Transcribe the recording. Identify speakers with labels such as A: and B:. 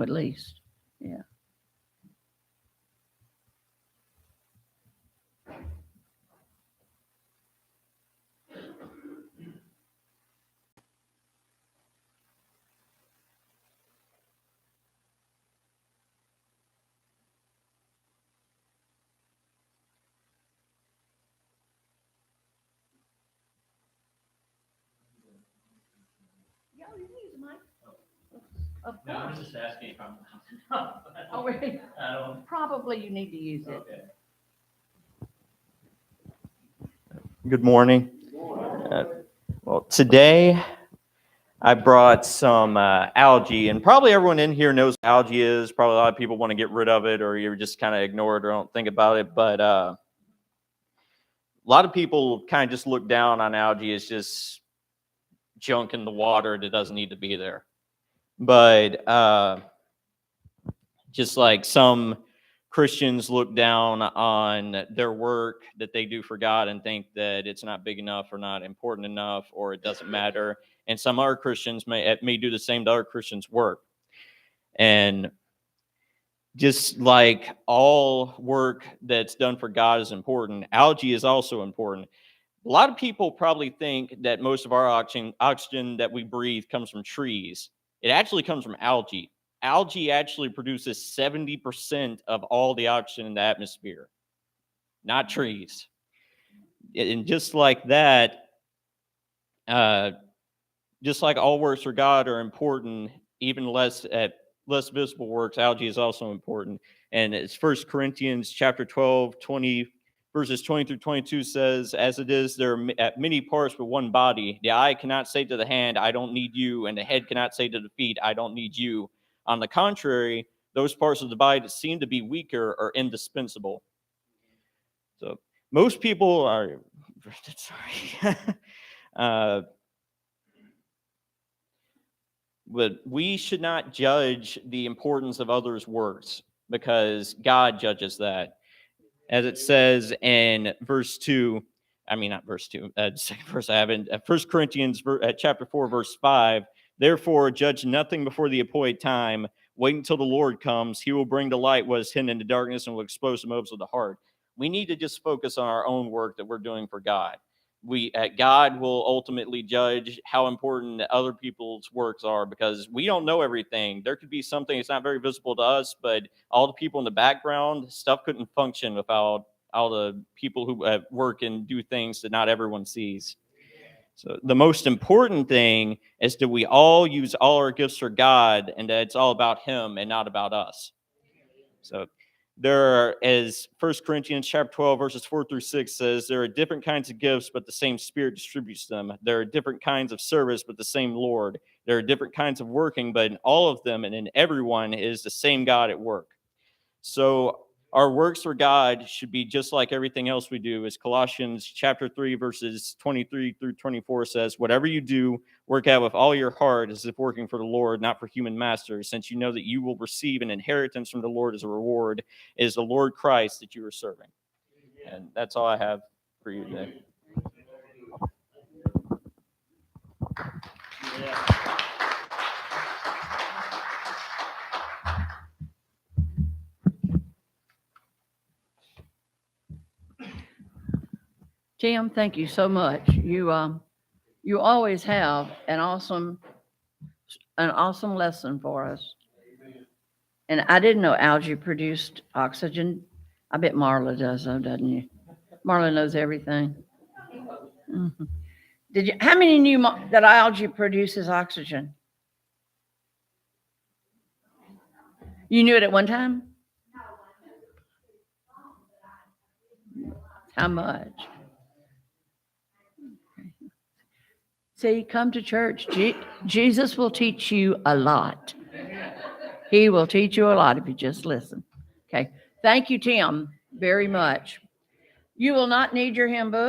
A: at least. Yeah.
B: No, I was just asking if I'm.
A: Oh, really?
B: I don't.
A: Probably you need to use it.
B: Okay. Good morning. Well, today I brought some algae, and probably everyone in here knows what algae is. Probably a lot of people want to get rid of it, or you just kind of ignore it or don't think about it. But a lot of people kind of just look down on algae as just junk in the water that doesn't need to be there. But just like some Christians look down on their work that they do for God and think that it's not big enough or not important enough or it doesn't matter. And some other Christians may do the same to other Christians' work. And just like all work that's done for God is important, algae is also important. A lot of people probably think that most of our oxygen that we breathe comes from trees. It actually comes from algae. Algae actually produces 70% of all the oxygen in the atmosphere, not trees. And just like that, just like all works for God are important, even less visible works, algae is also important. And it's 1 Corinthians chapter 12, 20, verses 20 through 22 says, as it is, there are many parts but one body. The eye cannot say to the hand, I don't need you, and the head cannot say to the feet, I don't need you. On the contrary, those parts of the body that seem to be weaker are indispensable. So most people are, sorry, but we should not judge the importance of others' works because God judges that. As it says in verse 2, I mean, not verse 2, second verse I have in 1 Corinthians chapter 4, verse 5, therefore judge nothing before the appointed time. Wait until the Lord comes. He will bring to light what is hidden in the darkness and will expose the motives of the heart. We need to just focus on our own work that we're doing for God. God will ultimately judge how important other people's works are because we don't know everything. There could be something that's not very visible to us, but all the people in the background, stuff couldn't function without all the people who work and do things that not everyone sees. So the most important thing is that we all use all our gifts for God and that it's all about Him and not about us. So there are, as 1 Corinthians chapter 12, verses 4 through 6 says, there are different kinds of gifts, but the same Spirit distributes them. There are different kinds of service, but the same Lord. There are different kinds of working, but in all of them and in everyone is the same God at work. So our works for God should be just like everything else we do. As Colossians chapter 3, verses 23 through 24 says, whatever you do, work out with all your heart as if working for the Lord, not for human masters, since you know that you will receive an inheritance from the Lord as a reward. It is the Lord Christ that you are serving. And that's all I have for you today. Yeah.
A: Tim, thank you so much. You always have an awesome lesson for us. And I didn't know algae produced oxygen. I bet Marla does, though, doesn't you? Marla knows everything. Mhm. How many knew that algae produces oxygen? You knew it at one time? How much? See, come to church. Jesus will teach you a lot. He will teach you a lot if you just listen. Okay. Thank you, Tim, very much. You will not need your hymn book.